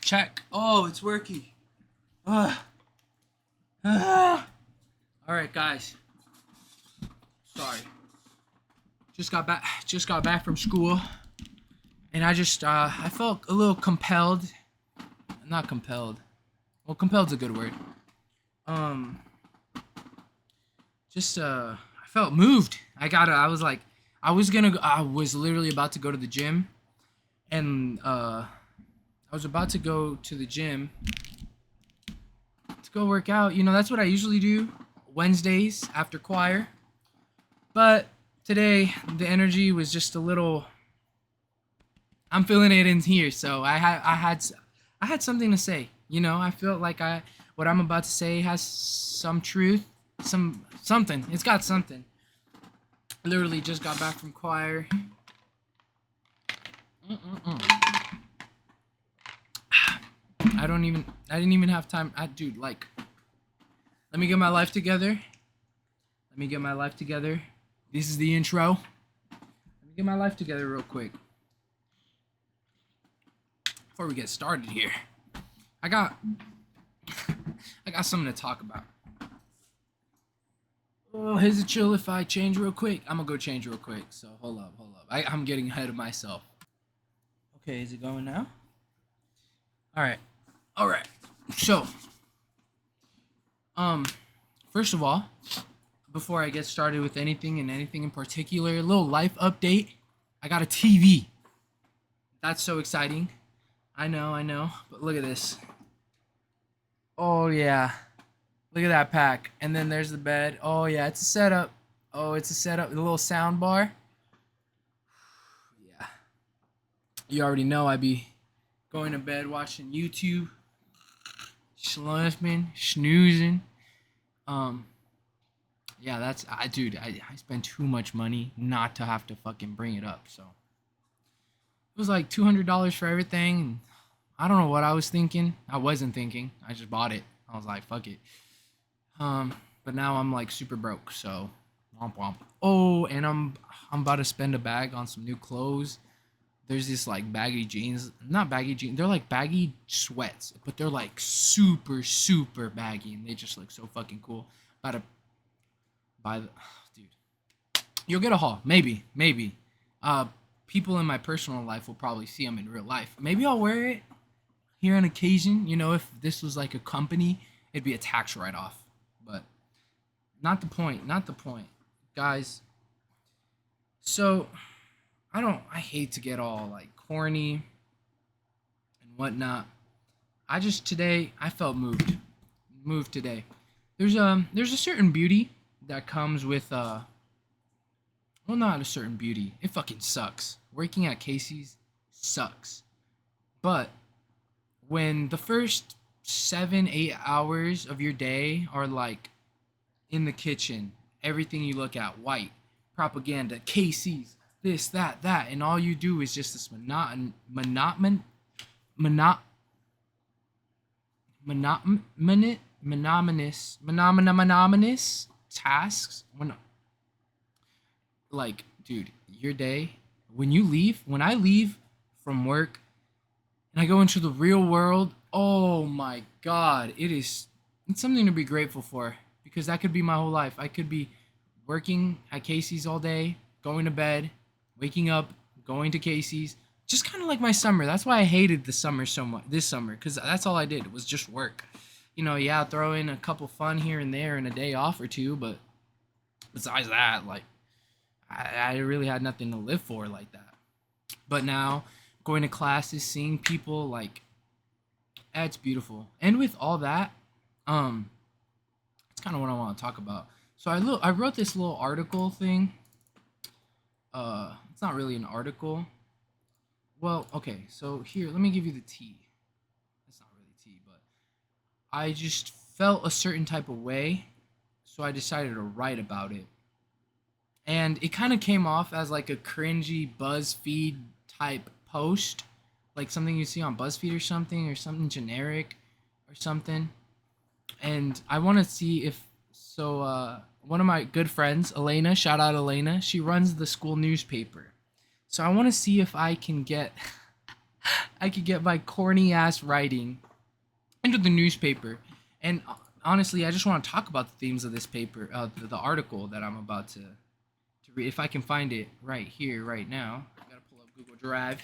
check. Oh, it's working. Ugh. All right, guys. Sorry. Just got back from school, and I felt a little compelled. Not compelled. Well, compelled's a good word. I felt moved. I was literally about to go to the gym, and I was about to go to the gym to go work out. You know, that's what I usually do Wednesdays after choir. But today the energy was just a little. I'm feeling it in here, so I had something to say. You know, I feel like what I'm about to say has some truth, something. It's got something. Literally just got back from choir. I didn't even have time. Dude, like, let me get my life together. This is the intro. Let me get my life together real quick. Before we get started here, I got something to talk about. Oh, is it chill if I change real quick? I'm gonna go change real quick. So hold up. I'm getting ahead of myself. Okay, is it going now? All right. So, first of all, before I get started with anything in particular, a little life update. I got a TV. That's so exciting. I know, but look at this. Oh yeah. Look at that pack. And then there's the bed. Oh yeah, it's a setup. A little sound bar. Yeah. You already know I be going to bed watching YouTube. Snoozing. Yeah, I spend too much money not to have to fucking bring it up, so. It was like $200 for everything, and I don't know what I was thinking. I wasn't thinking. I just bought it. I was like, fuck it. But now I'm like super broke, so womp womp. Oh, and I'm about to spend a bag on some new clothes. There's this like baggy jeans, not baggy jeans. They're like baggy sweats, but they're like super super baggy, and they just look so fucking cool. About to buy the, dude. You'll get a haul, maybe. People in my personal life will probably see them in real life. Maybe I'll wear it here on occasion. You know, if this was like a company, it'd be a tax write-off. But not the point, guys. So I hate to get all like corny and whatnot. Today I felt moved today. There's a certain beauty that comes with well, not a certain beauty. It fucking sucks. Working at Casey's sucks. But when the first 7-8 hours of your day are like in the kitchen, everything you look at, white, propaganda, Casey's, this, that, and all you do is just this monotonous tasks. Like, dude, your day, when I leave from work and I go into the real world, oh my god, it's something to be grateful for, because that could be my whole life. I could be working at Casey's all day, going to bed, waking up, going to Casey's, just kind of like my summer. That's why I hated the summer so much, this summer, because that's all I did. It was just work. You know, yeah, throw in a couple fun here and there and a day off or two, but besides that, like, I really had nothing to live for like that. But now, going to classes, seeing people, like, it's beautiful. And with all that, it's kind of what I want to talk about. So I wrote this little article thing. It's not really an article. Well, okay, so here, let me give you the tea. It's not really tea, but I just felt a certain type of way, so I decided to write about it. And it kind of came off as like a cringy BuzzFeed type post, like something you see on BuzzFeed or something generic or something. And I want to see if one of my good friends, Elena, shout out Elena, she runs the school newspaper. So I want to see if I can get I could get my corny ass writing into the newspaper. And honestly, I just want to talk about the themes of this paper, the article that I'm about to read. If I can find it right here, right now, I gotta pull up Google Drive,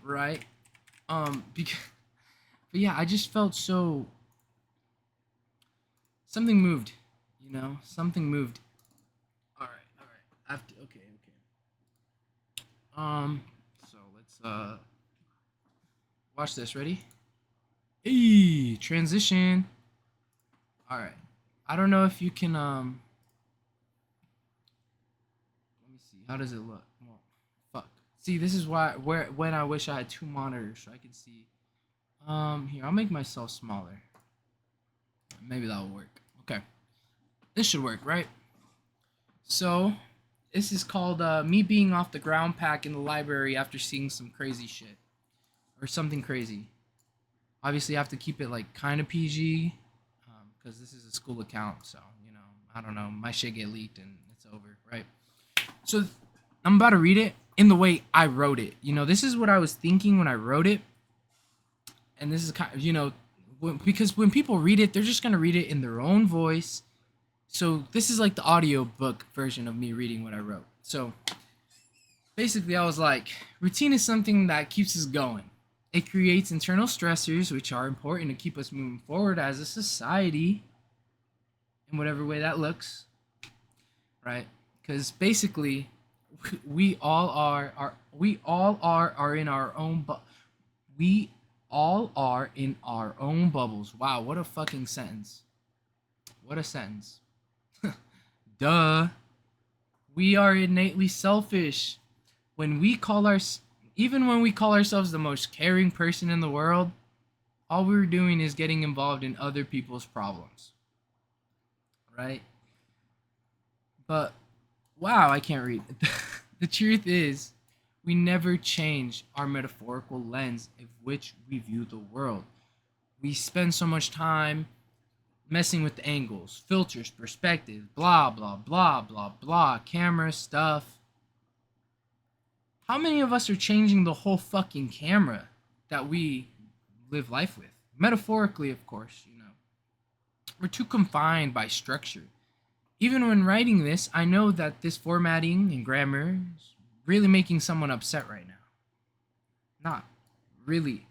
right? Because, but yeah, I just felt so something moved, something moved. All right, all right. After, okay, okay. So let's watch this. Ready? Hey, transition. All right. I don't know if you can let me see. How does it look? Well, fuck. See, this is why where when I wish I had two monitors so I could see. Here, I'll make myself smaller. Maybe that'll work. Okay. This should work, right? So, this is called me being off the ground pack in the library after seeing some crazy shit or something crazy. Obviously, I have to keep it like kind of PG because this is a school account. So I don't know, my shit get leaked and it's over, right? So I'm about to read it in the way I wrote it. This is what I was thinking when I wrote it, and this is kind of because when people read it, they're just gonna read it in their own voice. So this is like the audiobook version of me reading what I wrote. So basically, I was like, routine is something that keeps us going. It creates internal stressors, which are important to keep us moving forward as a society, in whatever way that looks, right? Because basically, we all are in our own we all are in our own bubbles. Wow, what a fucking sentence! What a sentence! Duh. We are innately selfish. When we call our Even when we call ourselves the most caring person in the world, all we're doing is getting involved in other people's problems. Right? But wow, I can't read. The truth is, we never change our metaphorical lens of which we view the world. We spend so much time messing with the angles, filters, perspectives, blah, blah, blah, blah, blah, camera stuff. How many of us are changing the whole fucking camera that we live life with? Metaphorically, of course, We're too confined by structure. Even when writing this, I know that this formatting and grammar is really making someone upset right now. Not really.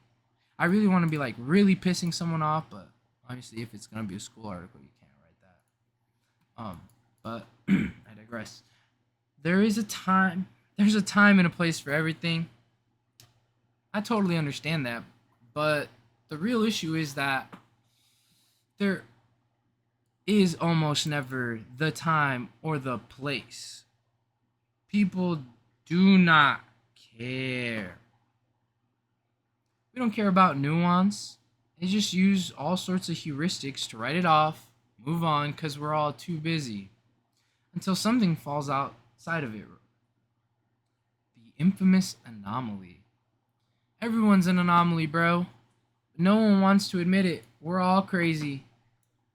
I really want to be like really pissing someone off, but obviously if it's gonna be a school article, you can't write that. But I digress. There's a time and a place for everything. I totally understand that, but the real issue is that there is almost never the time or the place. People do not care. We don't care about nuance. They just use all sorts of heuristics to write it off, move on, because we're all too busy. Until something falls outside of it. The infamous anomaly. Everyone's an anomaly, bro. But no one wants to admit it. We're all crazy.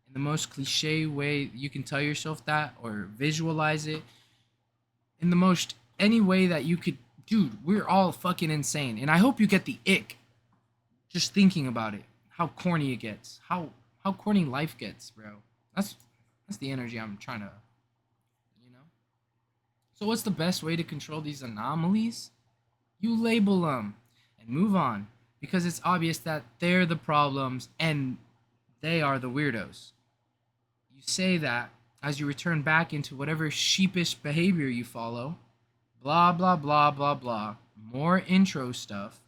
In the most cliche way you can tell yourself that or visualize it. In the most any way that you could. Dude, we're all fucking insane. And I hope you get the ick just thinking about it. How corny it gets. How corny life gets, bro. That's the energy I'm trying to. So what's the best way to control these anomalies? You label them and move on because it's obvious that they're the problems and they are the weirdos. You say that as you return back into whatever sheepish behavior you follow. Blah, blah, blah, blah, blah. More intro stuff.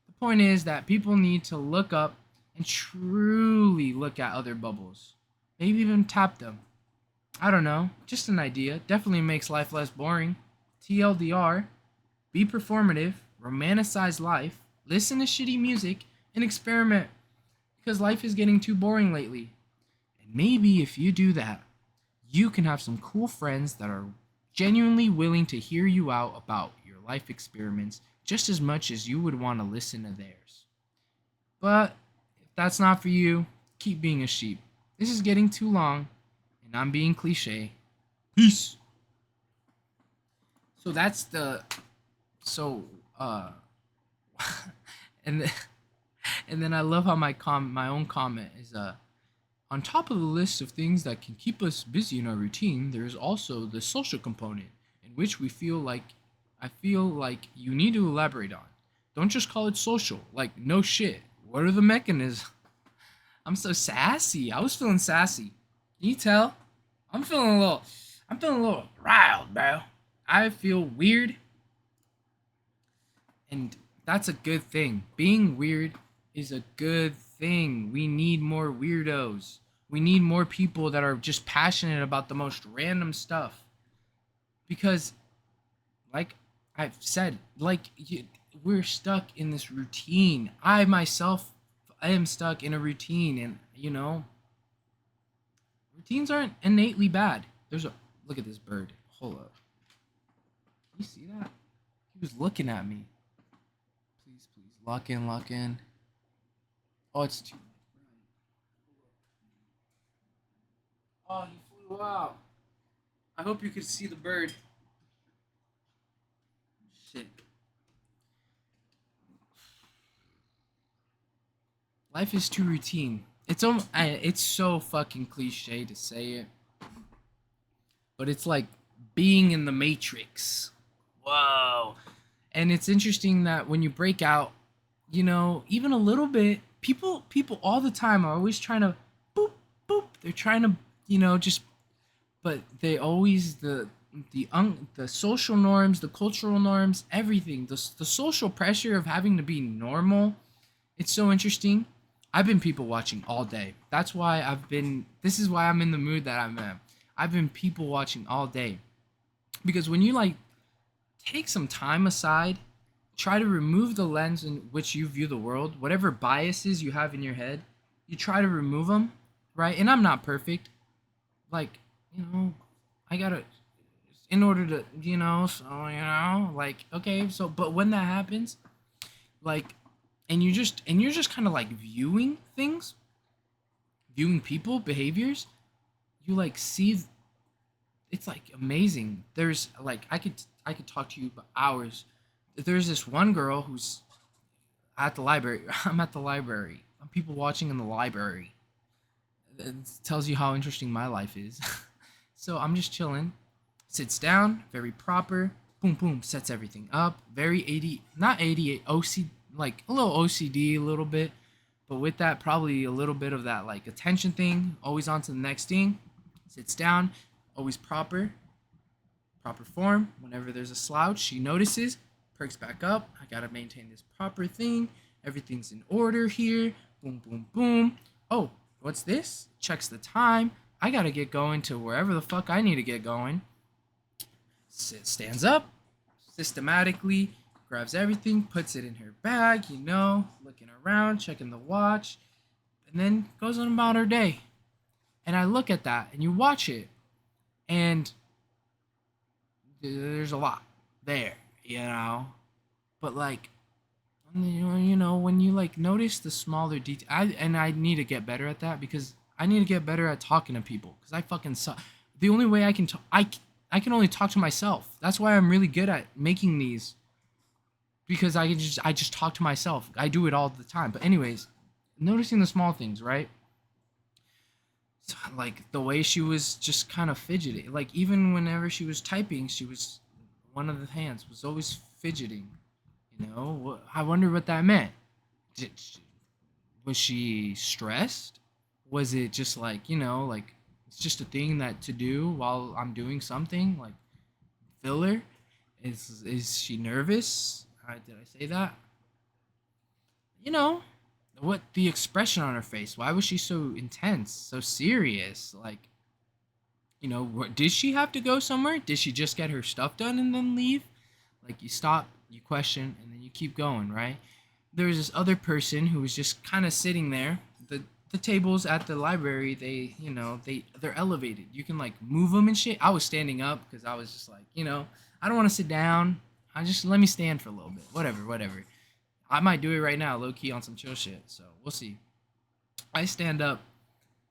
The point is that people need to look up and truly look at other bubbles. Maybe even tap them. I don't know, just an idea. Definitely makes life less boring. TLDR, be performative, romanticize life, listen to shitty music, and experiment. Because life is getting too boring lately. And maybe if you do that, you can have some cool friends that are genuinely willing to hear you out about your life experiments just as much as you would want to listen to theirs. But if that's not for you, keep being a sheep. This is getting too long. And I'm being cliche. Peace. So that's the. So, And then, and then I love how my own comment is on top of the list of things that can keep us busy in our routine, there's also the social component in which I feel like you need to elaborate on. Don't just call it social. Like no shit. What are the mechanisms? I'm so sassy. I was feeling sassy. Can you tell? I'm feeling a little I'm feeling a little riled, bro. I feel weird, and that's a good thing. Being weird is a good thing. We need more weirdos. We need more people that are just passionate about the most random stuff. Because, like I've said, we're stuck in this routine. I myself, I am stuck in a routine, and routines aren't innately bad. There's a look at this bird. Hold up. Can you see that? He was looking at me. Please, please, lock in, lock in. Oh, it's too bright. Oh, he flew out. I hope you could see the bird. Shit. Life is too routine. It's so fucking cliche to say it, but it's like being in the Matrix. Whoa. And it's interesting that when you break out, even a little bit, people all the time are always trying to boop boop. They're trying to, just but they always the social norms, the cultural norms, everything, the social pressure of having to be normal. It's so interesting. I've been people watching all day. This is why I'm in the mood that I'm in. I've been people watching all day. Because when you take some time aside, try to remove the lens in which you view the world, whatever biases you have in your head, you try to remove them, right? And I'm not perfect. Like, I gotta, in order to, okay, so, but when that happens, like, and you're just kind of like viewing things, viewing people, behaviors, you see, it's like amazing. There's I could talk to you for hours. There's this one girl who's at the library. I'm at the library. I'm people watching in the library. It tells you how interesting my life is. So I'm just chilling. Sits down, very proper. Boom, boom, sets everything up. Very 80, not 88, OC, like a little OCD, a little bit. But with that, probably a little bit of that attention thing. Always on to the next thing. Sits down, always proper form. Whenever there's a slouch, she notices, perks back up. I gotta maintain this proper thing. Everything's in order here. Boom, boom, boom. Oh, what's this? Checks the time. I gotta get going to wherever the fuck I need to get going. Stands up, systematically, grabs everything, puts it in her bag, looking around, checking the watch, and then goes on about her day. And I look at that, and you watch it, and there's a lot there, but when you notice the smaller detail, I need to get better at that, because I need to get better at talking to people, because I fucking suck. The only way I can talk, I can only talk to myself. That's why I'm really good at making these, because I just talk to myself. I do it all the time. But anyways, noticing the small things, right? So, the way she was just kind of fidgety. Even whenever she was typing, one of the hands was always fidgeting. I wonder what that meant. Was she stressed? Was it just it's just a thing that to do while I'm doing something, filler? Is she nervous? Did I say that? What the expression on her face? Why was she so intense, so serious? Did she have to go somewhere? Did she just get her stuff done and then leave? You stop, you question, and then you keep going, right? There was this other person who was just kind of sitting there. The tables at the library, they're elevated. You can move them and shit. I was standing up because I was just I don't want to sit down. I just let me stand for a little bit. Whatever. I might do it right now, low key on some chill shit. So we'll see. I stand up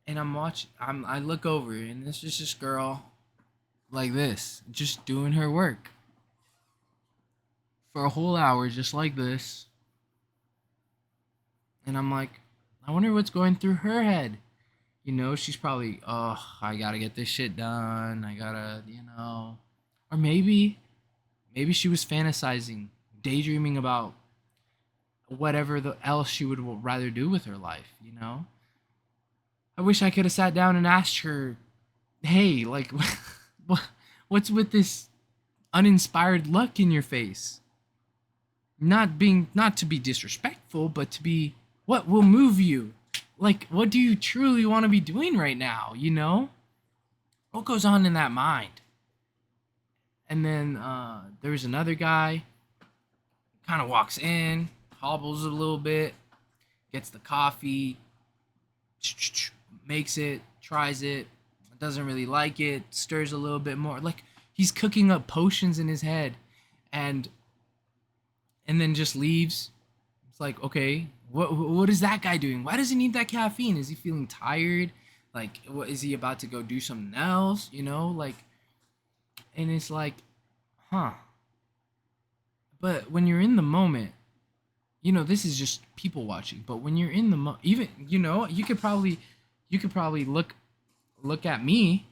and I'm watching. I look over and it's just this girl like this, just doing her work for a whole hour, just like this. And I'm like, I wonder what's going through her head. You know, she's probably, oh, I gotta get this shit done. I gotta, or maybe she was fantasizing, daydreaming about whatever else she would rather do with her life. I wish I could have sat down and asked her, hey, like, what's with this uninspired look in your face? Not to be disrespectful, but to be, what will move you? Like, what do you truly want to be doing right now? What goes on in that mind? And then there was another guy, kind of walks in, hobbles a little bit, gets the coffee, makes it, tries it, doesn't really like it, stirs a little bit more. Like, he's cooking up potions in his head, and then just leaves. It's like, okay, what is that guy doing? Why does he need that caffeine? Is he feeling tired? Like, what is he about to go do something else? Like, and it's like, huh. But when you're in the moment, this is just people watching. But when you're in the even, you could probably look at me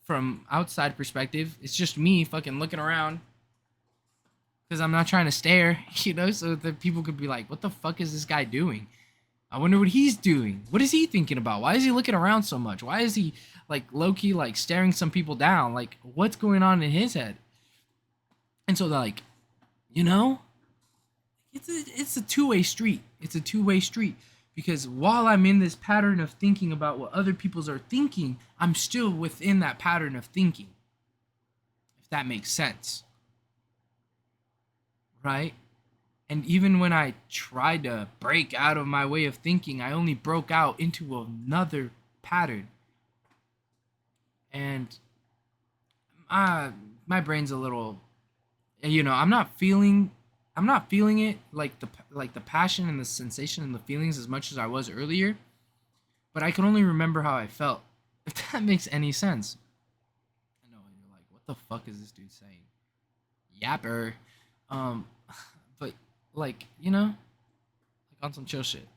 from outside perspective. It's just me fucking looking around because I'm not trying to stare, so that people could be like, what the fuck is this guy doing? I wonder what he's doing. What is he thinking about? Why is he looking around so much? Why is he like low-key like staring some people down? Like, what's going on in his head? And so like, it's a two-way street. It's a two-way street. Because while I'm in this pattern of thinking about what other people's are thinking, I'm still within that pattern of thinking. If that makes sense. Right? And even when I tried to break out of my way of thinking, I only broke out into another pattern. And my brain's a little, I'm not feeling it like the passion and the sensation and the feelings as much as I was earlier. But I can only remember how I felt. If that makes any sense. I know you're like, what the fuck is this dude saying? Yapper. But like, like on some chill shit.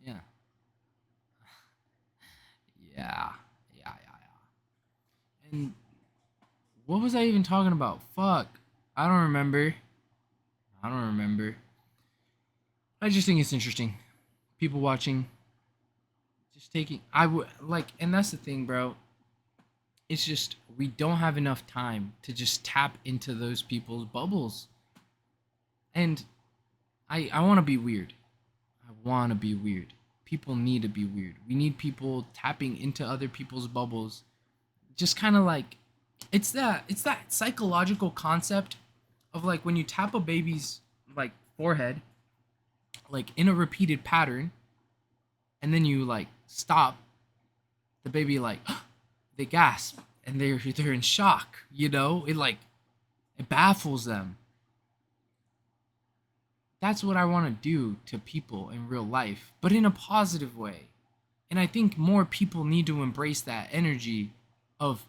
Yeah. Yeah. And what was I even talking about? Fuck. I don't remember. I just think it's interesting. People watching. Just taking. I would like, and that's the thing, bro. It's just, we don't have enough time to just tap into those people's bubbles. And I want to be weird. People need to be weird. We need people tapping into other people's bubbles. Just kind of like, it's that psychological concept of like when you tap a baby's like forehead, like in a repeated pattern, and then you like stop, the baby like they gasp and they're in shock. It baffles them. That's what I want to do to people in real life, but in a positive way. And I think more people need to embrace that energy of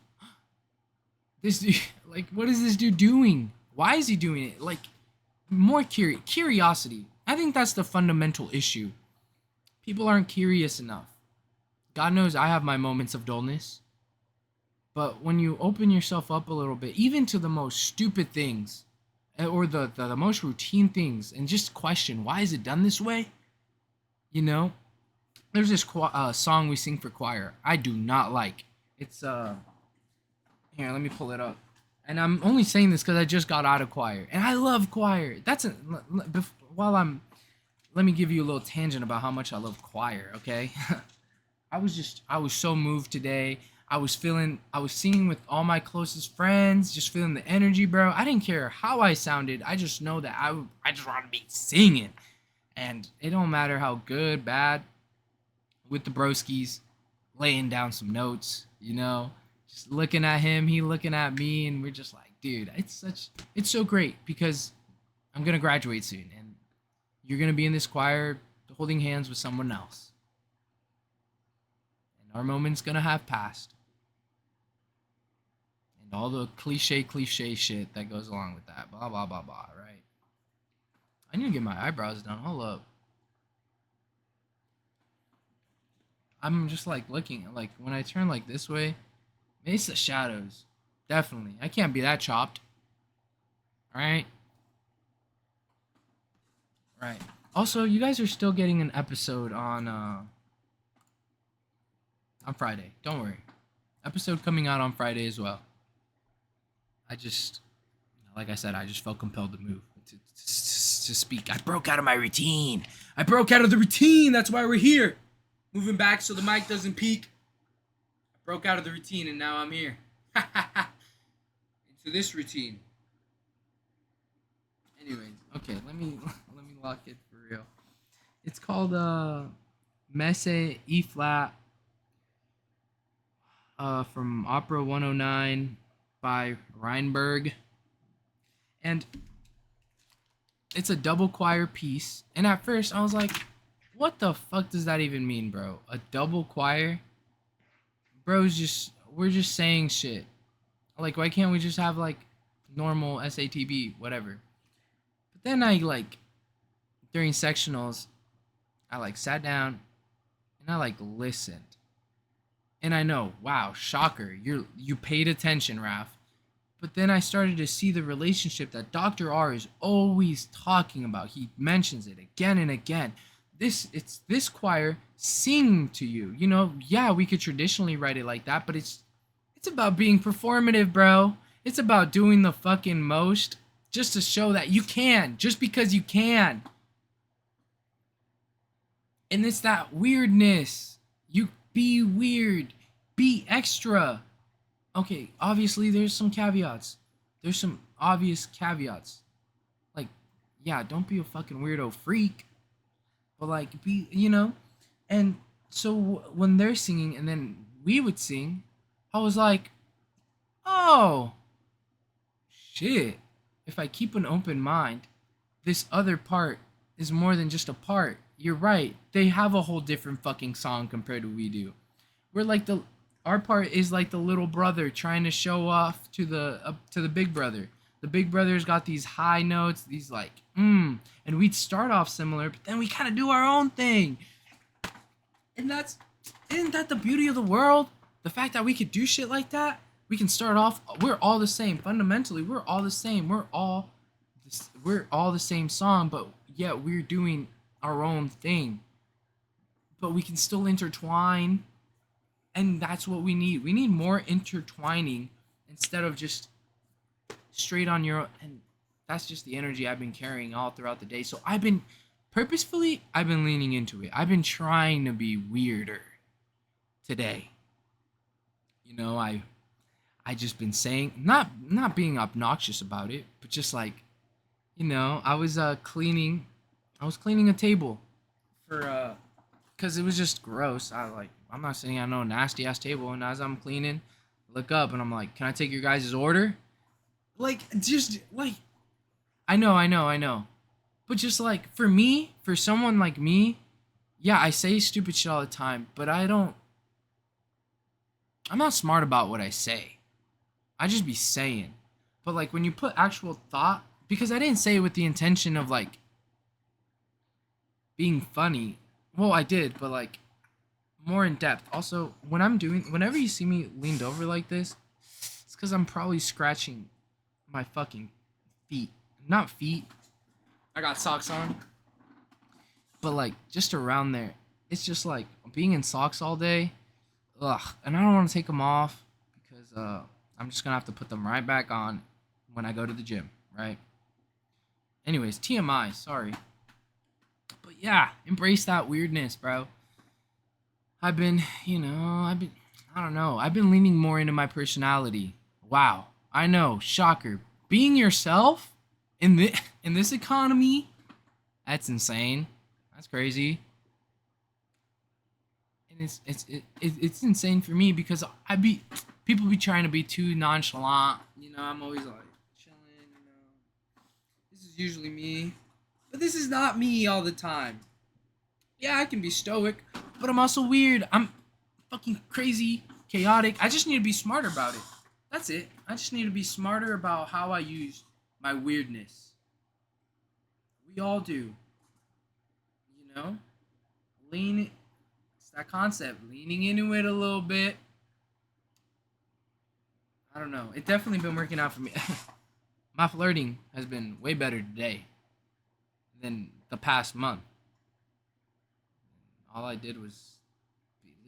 this dude, like, what is this dude doing? Why is he doing it? Like, more curiosity. I think that's the fundamental issue. People aren't curious enough. God knows I have my moments of dullness. But when you open yourself up a little bit, even to the most stupid things, or the most routine things, and just question, why is it done this way? There's this song we sing for choir I do not like. It's here, let me pull it up. And I'm only saying this because I just got out of choir, and I love choir. Let me give you a little tangent about how much I love choir. Okay, I was so moved today. I was singing with all my closest friends, just feeling the energy, bro. I didn't care how I sounded. I just know that I just want to be singing, and it don't matter how good, bad. With the broskies, laying down some notes, just looking at him, he looking at me, and we're just like, dude, it's so great because I'm gonna graduate soon, and you're gonna be in this choir holding hands with someone else, and our moment's gonna have passed, and all the cliche shit that goes along with that, blah blah blah blah, right? I need to get my eyebrows done. Hold up. I'm just like looking like when I turn like this way, it's the shadows. Definitely. I can't be that chopped. Alright? Right. Also, you guys are still getting an episode on Friday. Don't worry. Episode coming out on Friday as well. I just, like I said, I just felt compelled to move, to speak. I broke out of my routine. I broke out of the routine. That's why we're here. Moving back so the mic doesn't peak. I broke out of the routine and now I'm here. Into this routine. Anyways, okay, let me lock it for real. It's called Messe E flat from Opera 109 by Reinberg. And it's a double choir piece. And at first I was like, what the fuck does that even mean, bro? A double choir? We're just saying shit. Like, why can't we just have like normal SATB, whatever? But then I like, during sectionals, I like sat down and I like listened. And I know, wow, shocker, you paid attention, Raph. But then I started to see the relationship that Dr. R is always talking about. He mentions it again and again. It's this choir sing to you. You know, yeah, we could traditionally write it like that, but it's about being performative, bro. It's about doing the fucking most just to show that you can, just because you can. And it's that weirdness. You be weird. Be extra. Okay, obviously there's some caveats. There's some obvious caveats. Like, yeah, don't be a fucking weirdo freak. But like, be, you know? And so when they're singing and then we would sing, I was like, oh, shit. If I keep an open mind, this other part is more than just a part. You're right. They have a whole different fucking song compared to we do. We're like our part is like the little brother trying to show off to the big brother. The big brother's got these high notes, these like and we'd start off similar, but then we kind of do our own thing. And isn't that the beauty of the world? The fact that we could do shit like that. We can start off. We're all the same. Fundamentally, we're all the same. We're all the same song, but yet we're doing our own thing. But we can still intertwine. And that's what we need. We need more intertwining instead of just straight on your own. And that's just the energy I've been carrying all throughout the day. So I've been leaning into it. I've been trying to be weirder today. You know, I just been saying, not being obnoxious about it, but just like, you know, I was cleaning a table for because it was just gross. I'm not sitting on no nasty ass table, and as I'm cleaning, I look up and I'm like, can I take your guys' order? Like, just like, I know. But just like, for someone like me, yeah, I say stupid shit all the time, but I'm not smart about what I say. I just be saying. But like, when you put actual thought, because I didn't say it with the intention of like being funny. Well, I did, but like more in depth. Also, whenever you see me leaned over like this, it's because I'm probably scratching my fucking feet. Not feet. I got socks on. But like just around there. It's just like being in socks all day. Ugh. And I don't want to take them off because I'm just gonna have to put them right back on when I go to the gym, right? Anyways, TMI, sorry. But yeah, embrace that weirdness, bro. I don't know. I've been leaning more into my personality. Wow. I know, shocker. Being yourself in this economy, that's insane. That's crazy. And it's insane for me because people be trying to be too nonchalant. You know, I'm always like chilling, you know. This is usually me. But this is not me all the time. Yeah, I can be stoic, but I'm also weird. I'm fucking crazy, chaotic. I just need to be smarter about it. That's it. I just need to be smarter about how I use my weirdness. We all do. You know? Lean it's that concept, leaning into it a little bit. I don't know. It definitely been working out for me. My flirting has been way better today than the past month. All I did was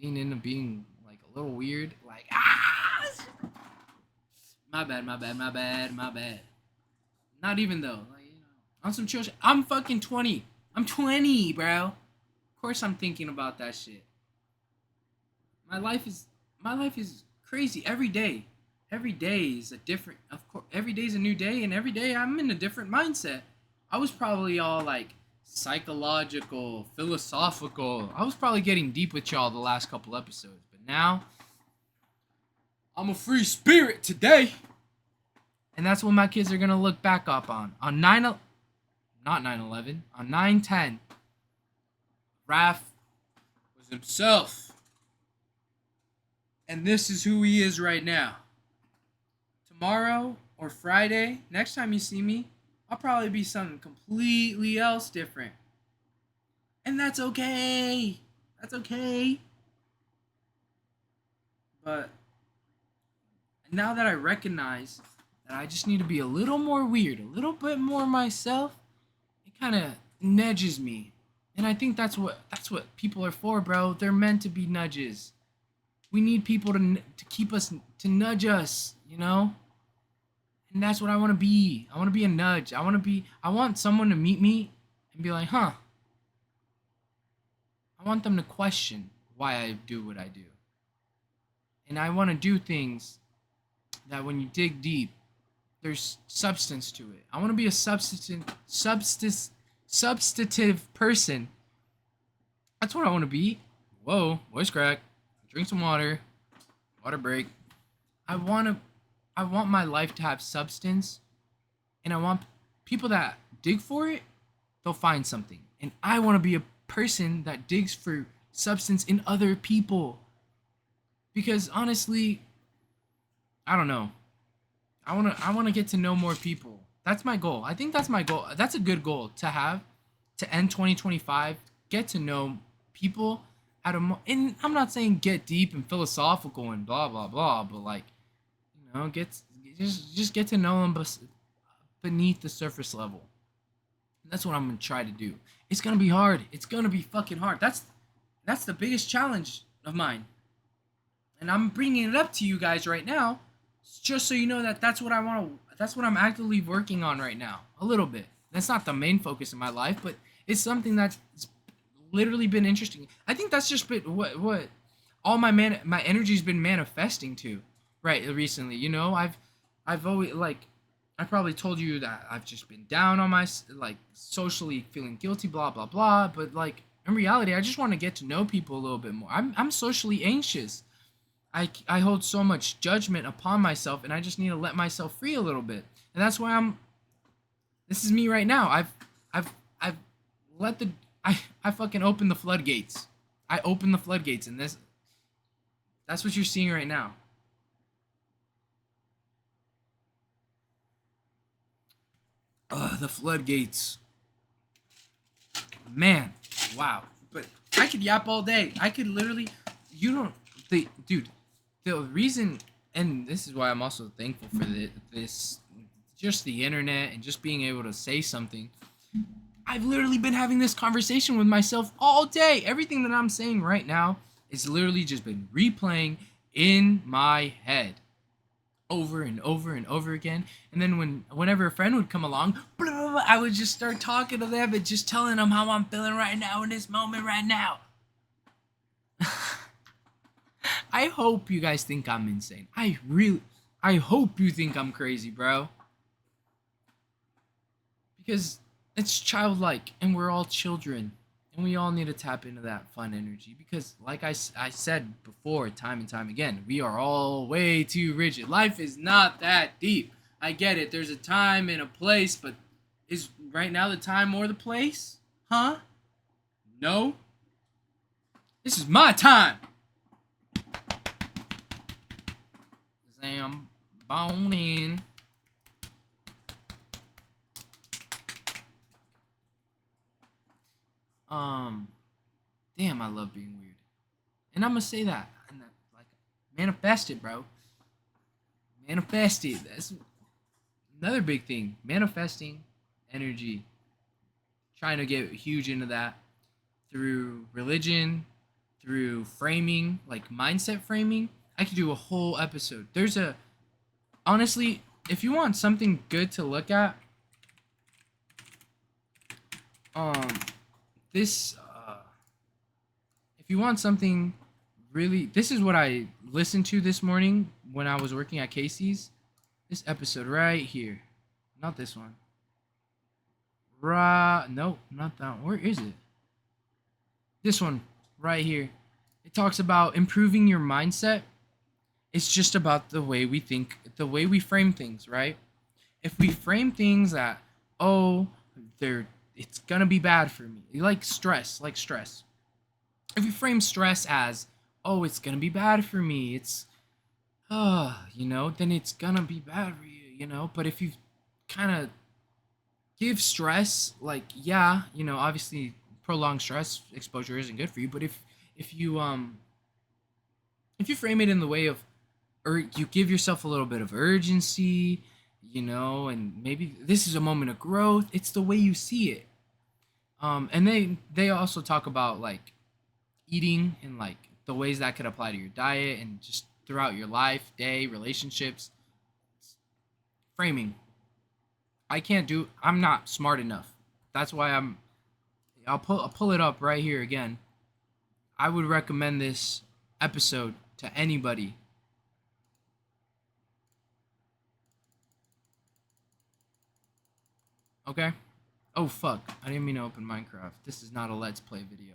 lean into being like a little weird, like my bad, my bad, my bad, my bad. Not even though, like on some chill shit. I'm fucking 20. I'm 20, bro. Of course I'm thinking about that shit. My life is crazy every day. Every day is a different. Of course, every day is a new day, and every day I'm in a different mindset. I was probably all like psychological, philosophical. I was probably getting deep with y'all the last couple episodes, but now I'm a free spirit today. And that's what my kids are gonna look back up on 9/11, on 9/10. Raph was himself, and this is who he is right now. Tomorrow or Friday, next time you see me, I'll probably be something completely else different. And that's okay. That's okay. But now that I recognize that I just need to be a little more weird, a little bit more myself, it kind of nudges me. And I think that's what people are for, bro. They're meant to be nudges. We need people to keep us, to nudge us, you know? And that's what I want to be. I want to be a nudge. I want someone to meet me and be like, huh. I want them to question why I do what I do. And I want to do things that when you dig deep, there's substance to it. I want to be a substantive person. That's what I want to be. Whoa, voice crack. Drink some water. Water break. I want my life to have substance, and I want people that dig for it, they'll find something. And I want to be a person that digs for substance in other people. Because honestly, I don't know. I want to get to know more people. That's my goal. I think that's my goal. That's a good goal to have to end 2025. Get to know people and I'm not saying get deep and philosophical and blah blah blah, but like, you know, just get to know them beneath the surface level. That's what I'm gonna try to do. It's gonna be hard. It's gonna be fucking hard. That's the biggest challenge of mine. And I'm bringing it up to you guys right now, just so you know that that's what I want to. That's what I'm actively working on right now. A little bit. That's not the main focus of my life, but it's something that's literally been interesting. I think that's just been what all my energy's been manifesting to, right? Recently, you know, I've always like. I probably told you that I've just been down on my, like, socially feeling guilty, blah, blah, blah. But, like, in reality, I just want to get to know people a little bit more. I'm socially anxious. I hold so much judgment upon myself, and I just need to let myself free a little bit. And that's why this is me right now. I've let I fucking opened the floodgates. I opened the floodgates, and that's what you're seeing right now. The floodgates. Man, wow. But I could yap all day. I could literally, dude, the reason, and this is why I'm also thankful for this, just the internet and just being able to say something. I've literally been having this conversation with myself all day. Everything that I'm saying right now is literally just been replaying in my head. Over and over and over again. And then whenever a friend would come along, blah, blah, blah, I would just start talking to them and just telling them how I'm feeling right now in this moment right now. I hope you guys think I'm insane. I hope you think I'm crazy, bro. Because it's childlike and we're all children. And we all need to tap into that fun energy because, like I said before, time and time again, we are all way too rigid. Life is not that deep. I get it. There's a time and a place, but is right now the time or the place? Huh? No? This is my time. I'm boning. Um, damn, I love being weird, and I'm gonna say that, and that, like, manifest it, bro. Manifest it. That's another big thing. Manifesting energy. Trying to get huge into that through religion, through framing, like mindset framing. I could do a whole episode. There's a honestly, if you want something good to look at, um, this if you want something really, this is what I listened to this morning when I was working at Casey's. This episode right here, not this one. No, not that one. Where is it? This one right here. It talks about improving your mindset. It's just about the way we think, the way we frame things, right? If we frame things that, oh, they're it's gonna be bad for me. Like stress, like stress. If you frame stress as, oh, it's gonna be bad for me, it's then it's gonna be bad for you. But if you kind of give stress, like, yeah, obviously prolonged stress exposure isn't good for you, but if you frame it in the way of, or you give yourself a little bit of urgency, and maybe this is a moment of growth, it's the way you see it. And they also talk about, like, eating and, like, the ways that could apply to your diet and just throughout your life, day, relationships, framing. I'm not smart enough. That's why I'll pull it up right here again. I would recommend this episode to anybody. Okay? Oh fuck. I didn't mean to open Minecraft. This is not a Let's Play video.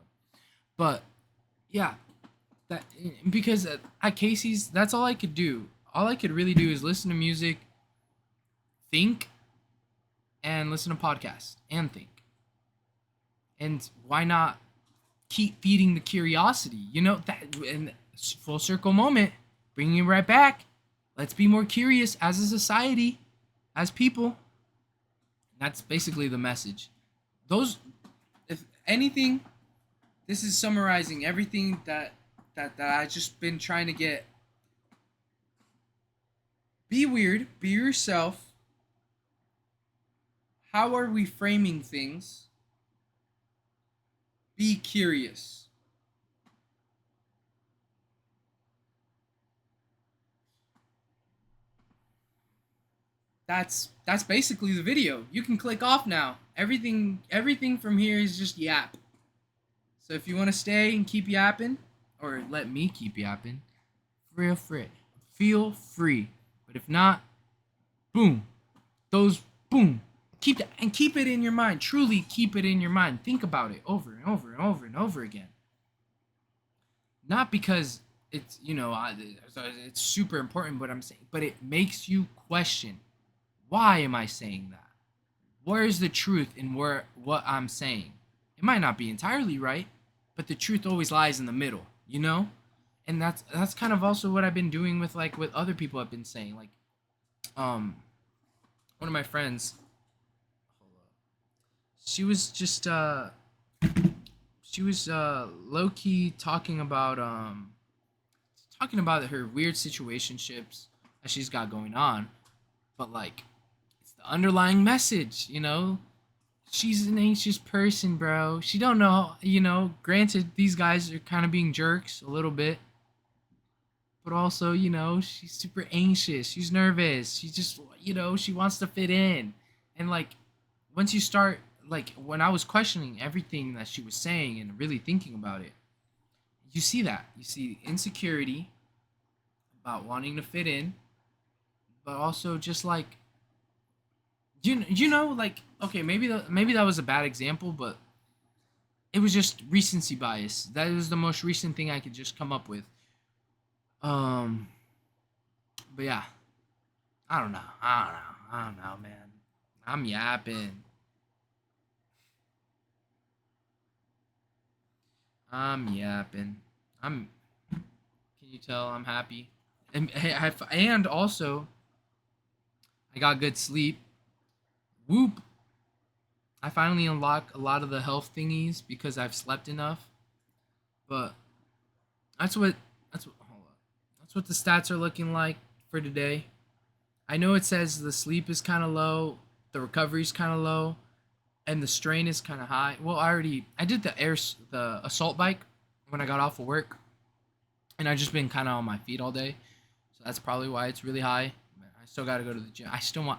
But yeah, that because at Casey's, that's all I could do. All I could really do is listen to music, think, and listen to podcasts and think. And why not keep feeding the curiosity? That in full circle moment, bringing it right back. Let's be more curious as a society, as people. That's basically the message. If anything, this is summarizing everything that I've just been trying to get. Be weird, be yourself. How are we framing things? Be curious. That's basically the video. You can click off now. Everything from here is just yap. So if you want to stay and keep yapping, or let me keep yapping, feel free. Feel free. But if not, boom. Boom. Keep it in your mind. Truly keep it in your mind. Think about it over and over and over and over again. Not because it's it's super important what I'm saying, but it makes you question, why am I saying that? Where is the truth in what I'm saying? It might not be entirely right, but the truth always lies in the middle. And that's kind of also what I've been doing with, like, what other people have been saying. Like, one of my friends, she was just low key talking about her weird situationships that she's got going on, but, like, it's the underlying message. She's an anxious person, bro. She don't know. Granted, these guys are kind of being jerks a little bit, but also, she's super anxious. She's nervous. She just, she wants to fit in. And, like, once you start, like, when I was questioning everything that she was saying and really thinking about it, you see that. You see insecurity about wanting to fit in, but also just, like, like, okay, maybe that was a bad example, but it was just recency bias. That was the most recent thing I could just come up with. But yeah, I don't know, man. I'm yapping. I'm yapping. I'm. Can you tell I'm happy? And also, I got good sleep. Whoop. I finally unlock a lot of the health thingies because I've slept enough. But that's what that's what hold up. That's what the stats are looking like for today. I know it says the sleep is kind of low, the recovery is kind of low, and the strain is kind of high. Well, I did the assault bike when I got off of work, and I've just been kind of on my feet all day, so that's probably why it's really high. I still got to go to the gym.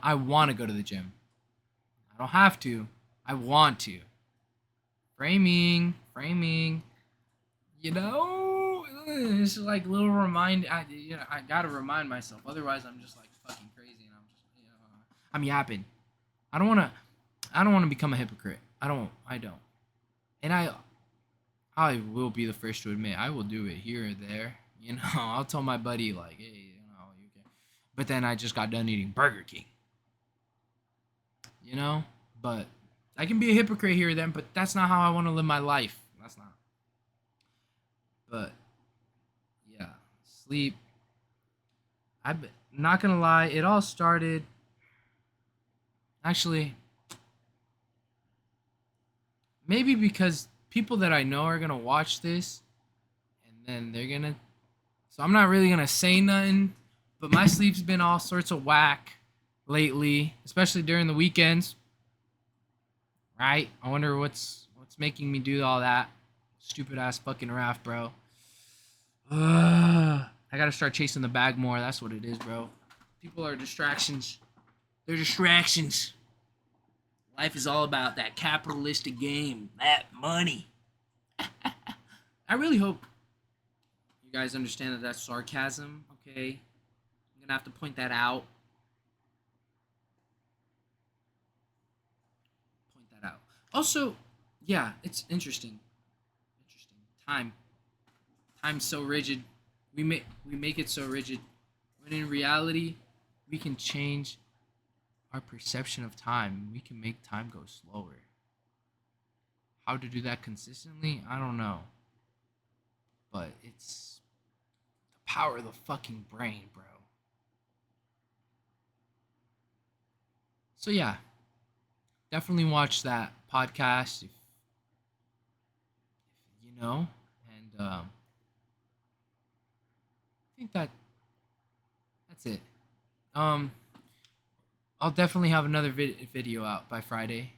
I want to go to the gym. I don't have to. I want to. Framing. You know, it's just like little remind. I gotta remind myself. Otherwise, I'm just like fucking crazy, and I'm yapping. I don't wanna. I don't wanna become a hypocrite. I don't. And I will be the first to admit I will do it here or there. You know, I'll tell my buddy like, hey, you can. But then I just got done eating Burger King. You know, but I can be a hypocrite here or there. But that's not how I want to live my life. That's not. But yeah, sleep. I'm not gonna lie. It all started. Actually, maybe because people that I know are gonna watch this, and then they're gonna. So I'm not really gonna say nothing. But my sleep's been all sorts of whack lately, especially during the weekends. Right? I wonder what's making me do all that. Stupid ass fucking raft, bro. I gotta start chasing the bag more. That's what it is, bro. People are distractions. They're distractions. Life is all about that capitalistic game, that money. I really hope you guys understand that that's sarcasm, okay? I'm gonna have to point that out. Also, yeah, it's interesting. Interesting. Time's so rigid. We make it so rigid. When in reality, we can change our perception of time. We can make time go slower. How to do that consistently? I don't know. But it's the power of the fucking brain, bro. So yeah, definitely watch that podcast if you know. And I think that's it. Um, I'll definitely have another video out by Friday.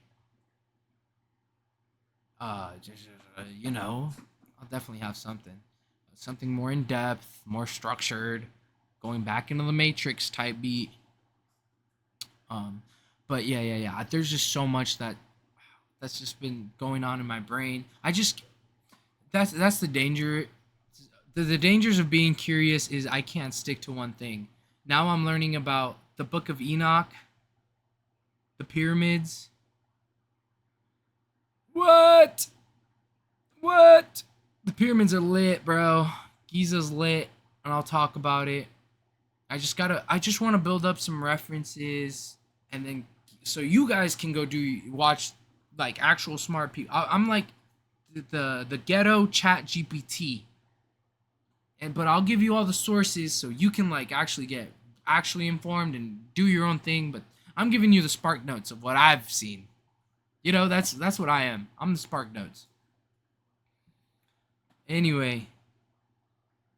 You know, I'll definitely have something more in depth, more structured, going back into the Matrix type beat. Um, but yeah. There's just so much that's just been going on in my brain. That's the danger. The dangers of being curious is I can't stick to one thing. Now I'm learning about the Book of Enoch, the pyramids. What? What? The pyramids are lit, bro. Giza's lit, and I'll talk about it. I just want to build up some references, and then so you guys can go watch like actual smart people. I'm like the ghetto chat GPT. But I'll give you all the sources so you can like actually get actually informed and do your own thing. But I'm giving you the spark notes of what I've seen. You know, that's what I am. I'm the spark notes. Anyway,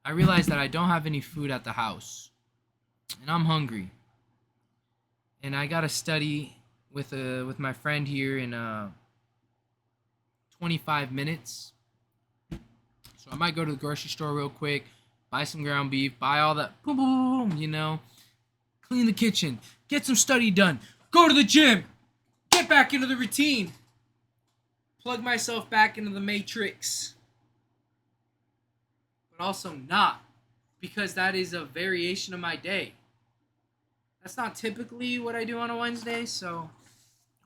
I realized that I don't have any food at the house, and I'm hungry. And I gotta study with my friend here in 25 minutes. So I might go to the grocery store real quick, buy some ground beef, buy all that, boom, boom, boom, you know, clean the kitchen, get some study done, go to the gym, get back into the routine, plug myself back into the matrix. But also not, because that is a variation of my day. That's not typically what I do on a Wednesday, so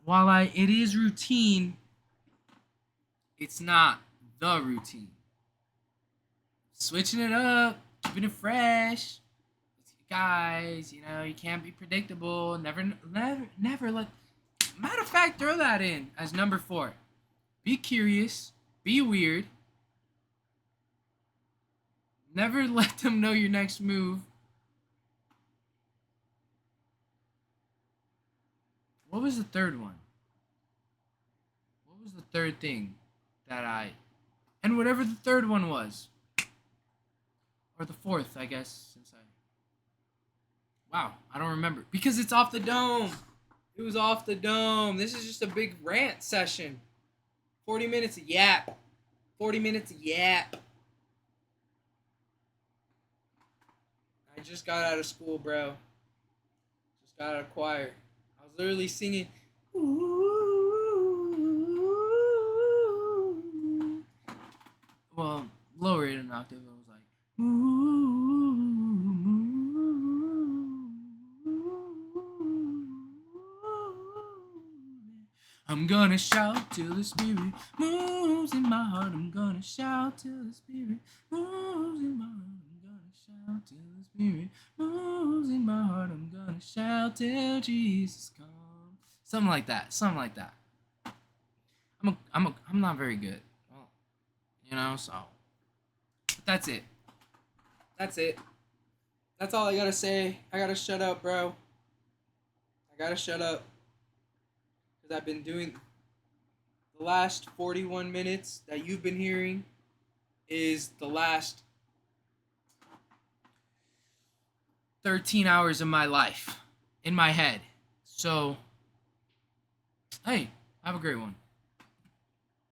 while it is routine, it's not the routine. Switching it up, keeping it fresh. Guys, you know, you can't be predictable. Never let. Matter of fact, throw that in as number 4. Be curious. Be weird. Never let them know your next move. What was the third one? was the third thing that and whatever the third one was, or the fourth, I guess, wow, I don't remember because it's off the dome. It was off the dome. This is just a big rant session. 40 minutes of yap. 40 minutes of yap. I just got out of school, bro. Just got out of choir. I was literally singing. Well, lower it an octave. It was like. I'm gonna shout till the spirit moves in my heart. I'm gonna shout till the spirit moves in my heart. I'm gonna shout till the spirit moves in my heart. I'm gonna shout till Jesus comes. Something like that. Something like that. I'm not very good. Well, you know, so. But that's it. That's it. That's all I gotta say. I gotta shut up, bro. I gotta shut up. Because I've been doing the last 41 minutes that you've been hearing is the last 13 hours of my life in my head. So, hey, have a great one.